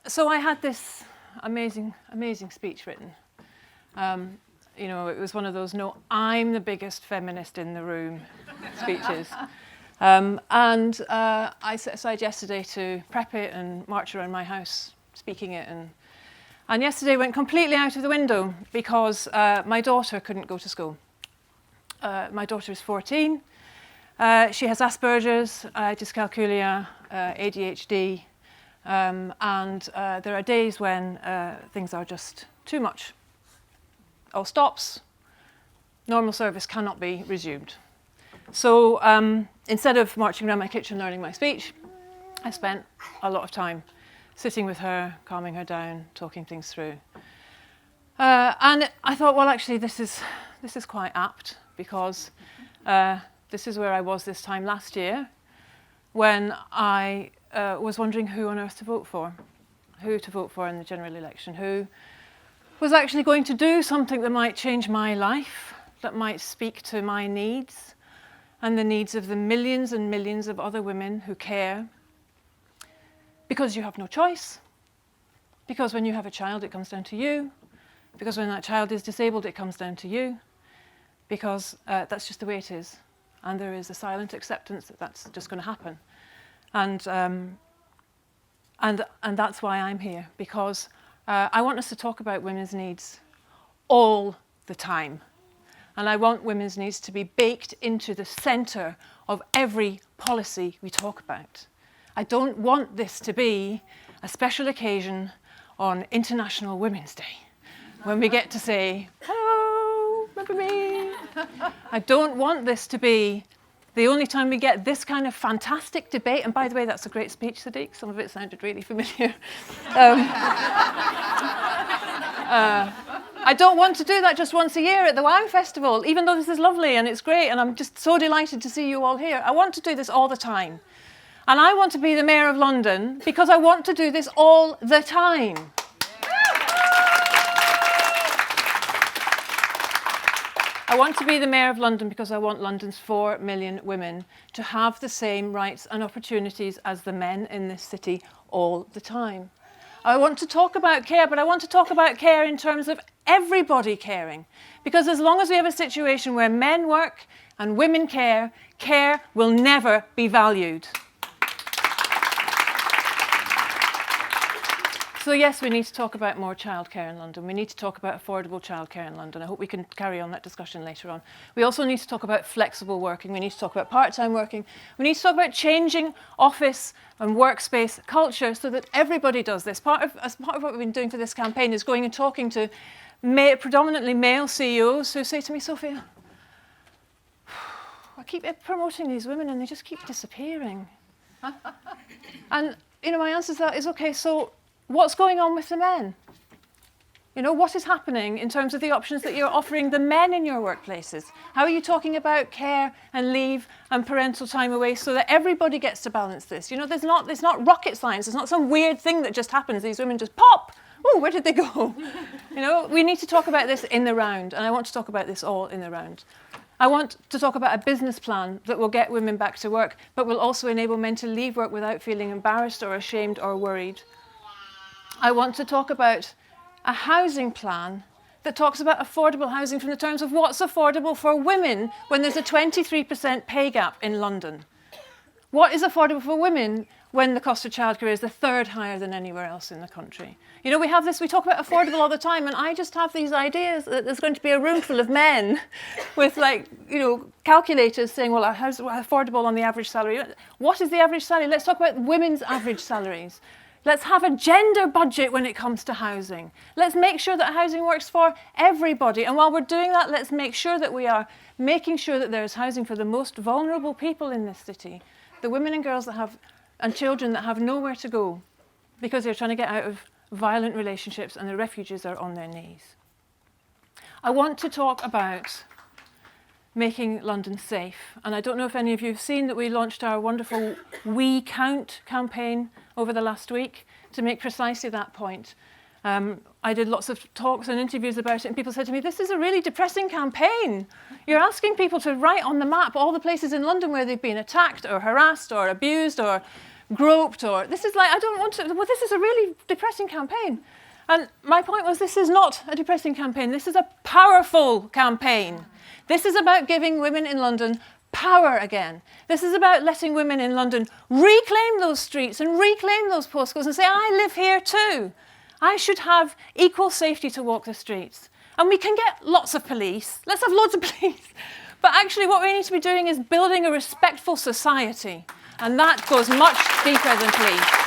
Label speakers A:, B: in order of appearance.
A: So I had this amazing speech written. It was one of those, no, I'm the biggest feminist in the room speeches. I set aside yesterday to prep it and march around my house speaking it. And yesterday went completely out of the window because my daughter couldn't go to school. My daughter is 14. She has Asperger's, dyscalculia, ADHD, and there are days when things are just too much. All stops, normal service cannot be resumed. So instead of marching around my kitchen learning my speech, I spent a lot of time sitting with her, calming her down, talking things through. And I thought, well, actually, this is quite apt because this is where I was this time last year when I was wondering who on earth to vote for in the general election, who was actually going to do something that might change my life, that might speak to my needs and the needs of the millions and millions of other women who care. Because you have no choice. Because when you have a child, it comes down to you. Because when that child is disabled, it comes down to you. Because that's just the way it is. And there is a silent acceptance that that's just going to happen. And that's why I'm here, because I want us to talk about women's needs all the time. And I want women's needs to be baked into the centre of every policy we talk about. I don't want this to be a special occasion on International Women's Day, when we get to say, hello, remember me? I don't want this to be the only time we get this kind of fantastic debate. And by the way, that's a great speech, Sadiq. Some of it sounded really familiar. I don't want to do that just once a year at the WOW Festival, even though this is lovely and it's great and I'm just so delighted to see you all here. I want to do this all the time. And I want to be the Mayor of London because I want to do this all the time. I want to be the Mayor of London because I want London's 4 million women to have the same rights and opportunities as the men in this city all the time. I want to talk about care, but I want to talk about care in terms of everybody caring. Because as long as we have a situation where men work and women care, care will never be valued. So yes, we need to talk about more childcare in London. We need to talk about affordable childcare in London. I hope we can carry on that discussion later on. We also need to talk about flexible working. We need to talk about part-time working. We need to talk about changing office and workspace culture so that everybody does this. As part of what we've been doing for this campaign is going and talking to predominantly male CEOs who say to me, Sophie, I keep promoting these women and they just keep disappearing. And my answer to that is, okay, so what's going on with the men? What is happening in terms of the options that you're offering the men in your workplaces? How are you talking about care and leave and parental time away so that everybody gets to balance this? There's not rocket science. It's not some weird thing that just happens. These women just pop. Oh, where did they go? We need to talk about this in the round, and I want to talk about this all in the round. I want to talk about a business plan that will get women back to work, but will also enable men to leave work without feeling embarrassed or ashamed or worried. I want to talk about a housing plan that talks about affordable housing from the terms of what's affordable for women when there's a 23% pay gap in London. What is affordable for women when the cost of childcare is the third higher than anywhere else in the country? We talk about affordable all the time, and I just have these ideas that there's going to be a room full of men with calculators saying, well, how's affordable on the average salary? What is the average salary? Let's talk about women's average salaries. Let's have a gender budget when it comes to housing. Let's make sure that housing works for everybody. And while we're doing that, let's make sure that we are making sure that there is housing for the most vulnerable people in this city. The women and girls and children that have nowhere to go because they're trying to get out of violent relationships and the refugees are on their knees. I want to talk about making London safe. And I don't know if any of you have seen that we launched our wonderful We Count campaign over the last week to make precisely that point. I did lots of talks and interviews about it, and people said to me, this is a really depressing campaign. You're asking people to write on the map all the places in London where they've been attacked or harassed or abused or groped, or this is like, I don't want to, well, this is a really depressing campaign. And my point was, this is not a depressing campaign. This is a powerful campaign. This is about giving women in London power again. This is about letting women in London reclaim those streets and reclaim those postcodes and say, I live here too. I should have equal safety to walk the streets. And we can get lots of police. Let's have loads of police. But actually what we need to be doing is building a respectful society. And that goes much deeper than police.